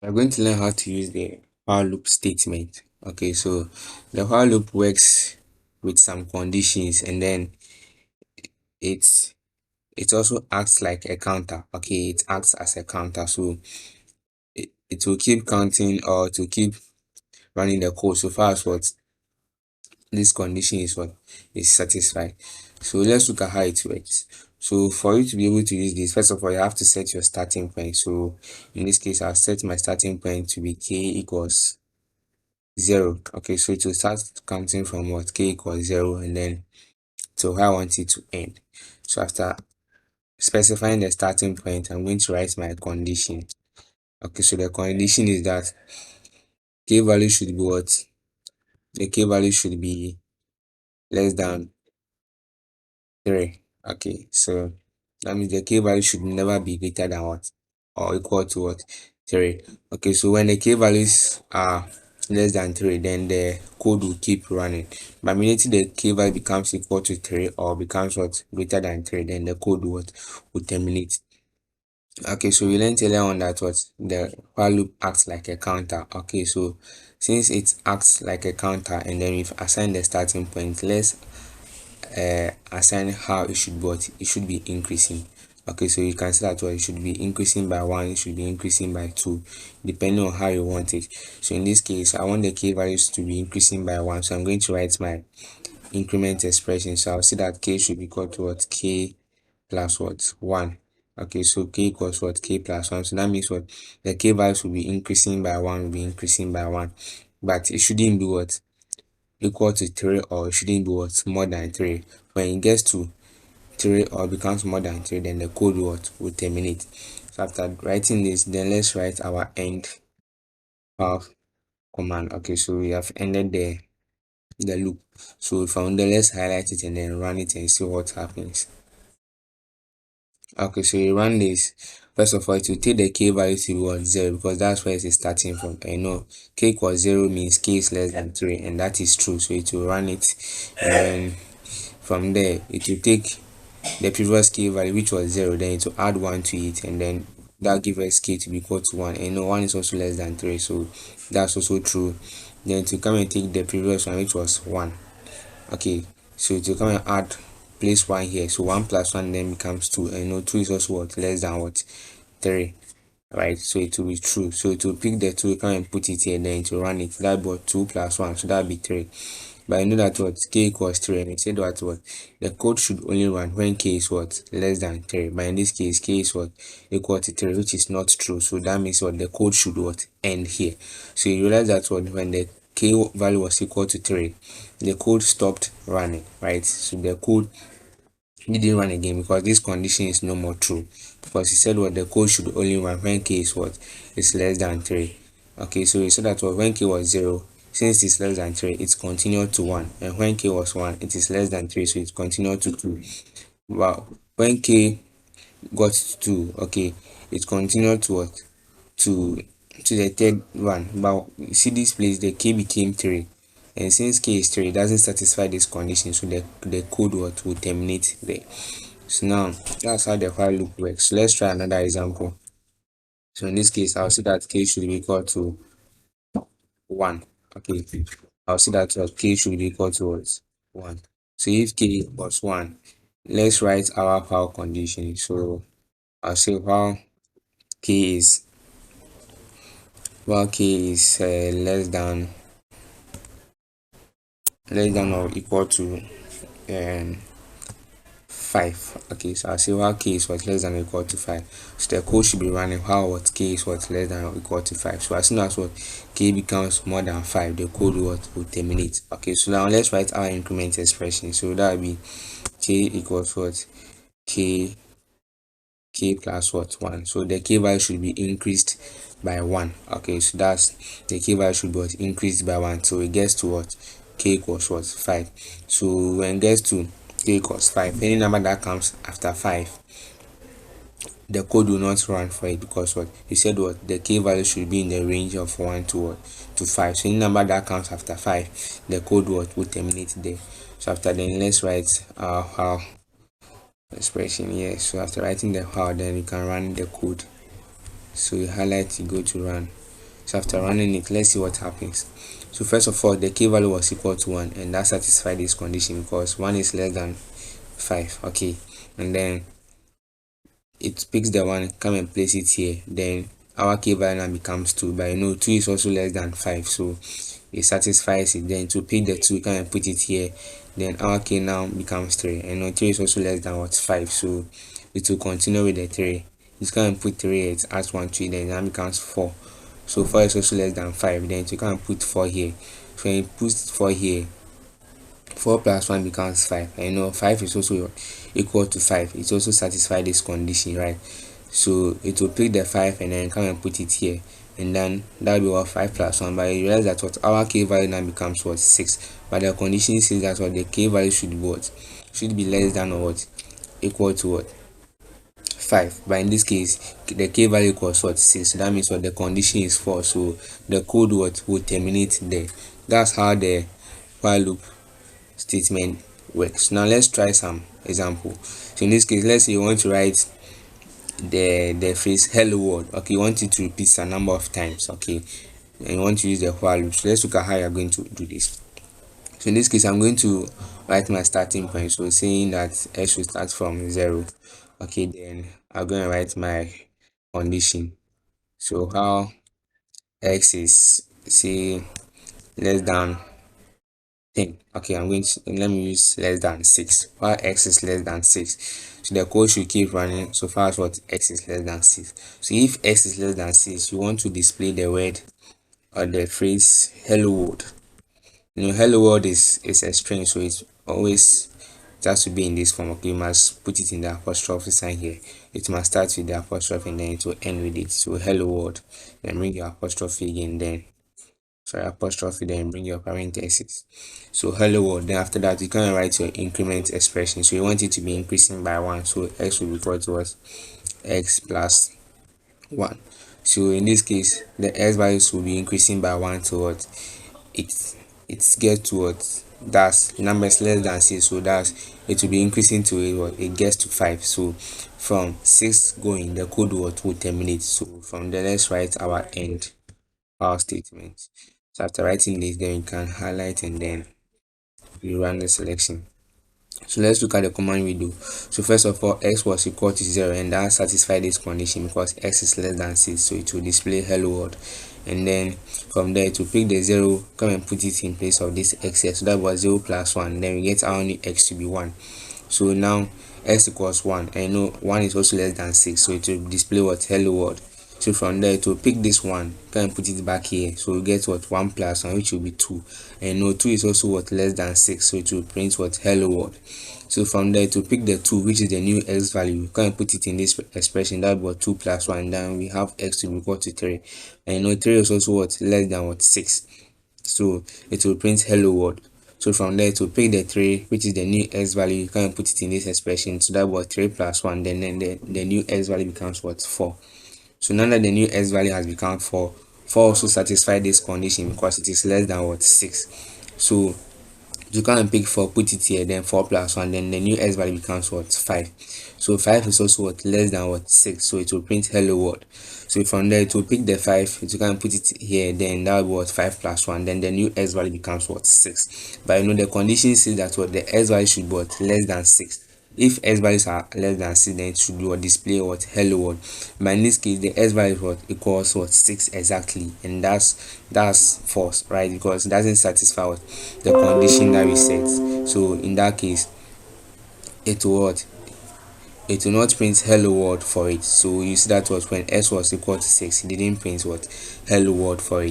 We're going to learn how to use the while loop statement. Okay, so the while loop works with some conditions, and then it's it also acts like a counter. Okay, it acts as a counter, so it will keep counting or to keep running the code so far as what this condition is satisfied. So let's look at how it works. So for you to be able to use this, first of all, you have to set your starting point. So in this case, I'll set my starting point to be k equals 0. Okay, so it will start counting from what k equals 0 and then to how I want it to end. So after specifying the starting point, I'm going to write my condition. Okay, so the condition is that k value should be what? The k value should be less than 3. Okay, so that means the k value should never be greater than what? Or equal to what? 3. Okay, so when the k values are less than 3, then the code will keep running. But immediately the k value becomes equal to 3 or becomes what? Greater than 3, then the code will terminate. Okay, so we learned earlier on that what the while loop acts like a counter. Okay, so since it acts like a counter and then we've assigned the starting point, let's assign how it should be what it should be increasing. Okay, so you can see that it should be increasing by 1, it should be increasing by 2, depending on how you want it. So in this case, I want the k values to be increasing by 1, so I'm going to write my increment expression. So I'll see that k should be equal to what? K plus what? 1. Okay, so k equals what? K plus 1. So that means what? The k values will be increasing by 1, will be increasing by 1, but it shouldn't be what? Equal to 3, or it shouldn't be what? More than 3. When it gets to 3 or becomes more than 3, then the code will terminate. So after writing this, then let's write our end of command. Okay, so we have ended the loop. So from there, let's highlight it and then run it and see what happens. Okay, so you run this. First of all, it will take the k value to be what? 0, because that's where it is starting from. I know k equals 0 means k is less than 3, and that is true. So it will run it, and then from there it will take the previous k value, which was 0, then it will add 1 to it, and then that gives us k to be equal to 1. And 1 is also less than 3, so that's also true. Then to come and take the previous one, which was 1. Okay, so to come and add, place 1 here, so 1 plus 1 then becomes 2, and 2 is also what? Less than what? 3, right? So it will be true. So it will pick the 2, come and put it here, then it will run it. That be 2 plus 1, so that will be 3. But I know that what k equals 3, and it said what the code should only run when k is what? Less than 3. But in this case, k is what? Equal to 3, which is not true. So that means what? The code should what? End here. So you realize that what? When the k value was equal to 3, the code stopped running, right? So the code didn't run again because this condition is no more true, because he said what the code should only run when k is what? Is less than 3. Okay, so we said that what? When k was 0, since it's less than 3, it's continued to 1, and when k was 1, it is less than 3, so it's continued to 2. Wow, when k got to 2, okay, it continued to what? To the third one. But you see this place, the k became 3, and since k is 3, it doesn't satisfy this condition, so the code will terminate there. So now that's how the while loop works. So let's try another example. So in this case, I'll see that k should be equal to 1. Okay, I'll see that k should be equal to what? 1. So if k equals 1, let's write our while condition. So I'll say k is while k is less than or equal to 5. Okay, so I say while k is what? Less than or equal to 5. So the code should be running while what? K is what? Less than or equal to 5. So as soon as what? K becomes more than 5, the code will terminate. Okay, so now let's write our increment expression. So that will be k equals what? K plus what? 1. So the k value should be increased by 1. Okay, so that's the k value should be what? Increased by 1. So it gets to what? K equals what? 5. So when it gets to k equals 5, any number that comes after 5, the code will not run for it, because what you said what the k value should be in the range of 1 to what? To 5. So any number that comes after 5, the code will terminate there. So after then, let's write how expression here. So after writing the how, then you can run the code. So you highlight, you go to run. So after running it, let's see what happens. So first of all, the k value was equal to 1, and that satisfied this condition because 1 is less than 5. Okay, and then it picks the 1, come and place it here. Then our k value now becomes 2, but 2 is also less than 5, so it satisfies it. Then to pick the 2, come and put it here. Then our k now becomes 3, and 3 is also less than what, 5, so it will continue with the 3. You come and put 3 here, it adds 1 to it, then it now becomes 4. So 4 is also less than 5. Then you can put 4 here. So when you put 4 here, 4 plus 1 becomes 5. And 5 is also equal to 5. It also satisfies this condition, right? So it will pick the 5 and then come and put it here. And then that will be what, 5 plus 1. But you realize that what our k value now becomes what, 6. But the condition says that what the k value should be what? Should be less than or what? Equal to what? 5. But in this case, the k value equals what, 6. So that means what, the condition is false, so the code what will terminate there. That's how the while loop statement works. Now let's try some example. So in this case, let's say you want to write the phrase hello world. Okay, you want it to repeat a number of times. Okay, and you want to use the while loop. So let's look at how you're going to do this. So in this case, I'm going to write my starting point, so saying that x should start from 0. Okay, then I'm going to write my condition. So how x is, say, less than 10. Okay, I'm going to, let me use less than 6. While x is less than 6, so the code should keep running so far as what x is less than 6. So if x is less than 6, you want to display the word or the phrase hello world. Hello world is a string, so it's always, it has to be in this form. Okay, you must put it in the apostrophe sign here. It must start with the apostrophe and then it will end with it. So hello world, then bring your apostrophe again, then sorry, apostrophe, then bring your parentheses. So hello world. Then after that, you can write your increment expression. So you want it to be increasing by 1, so x will be equal to what, x plus 1. So in this case, the x values will be increasing by 1 to what, it gets to what, that's numbers less than 6, so that's, it will be increasing to what, it gets to 5. So from 6 going, the code what will terminate. So from there, let's write our end our statement. So after writing this, then you can highlight and then you run the selection. So let's look at the command we do. So first of all, x was equal to 0, and that satisfied this condition because x is less than 6, so it will display hello world. And then from there, to pick the 0, come and put it in place of this x here. So that was 0 plus 1. Then we get our only x to be 1. So now x equals 1, and 1 is also less than 6, so it will display what, hello world. So from there, to pick this 1, can put it back here, so we get what, 1 plus 1, which will be 2. And 2 is also what, less than 6, so it will print what, hello world. So from there, to pick the 2, which is the new x value, can put it in this expression. That was 2 plus 1. Then we have x to be equal to 3, and 3 is also what, less than what, 6, so it will print hello world. So from there, to pick the 3, which is the new x value, you can put it in this expression. So that was 3 plus 1. Then the new x value becomes what, 4. So now that the new x value has become 4, 4 also satisfies this condition because it is less than what, 6. So you can pick 4, put it here, then 4 plus 1, then the new x value becomes what, 5. So 5 is also what, less than what, 6, so it will print hello world. So from there, to pick the 5, you can put it here, then that will be what, 5 plus 1, then the new x value becomes what, 6. But the condition says that what, the x value should be what, less than 6. If x values are less than 6, then it should be what, display what, hello world. But in this case, the x value is what, equals what, 6 exactly, and that's false, right? Because it doesn't satisfy what, the condition that we set. So in that case, it will what, it will not print hello world for it. So you see that was when x was equal to 6, it didn't print what, hello world for it.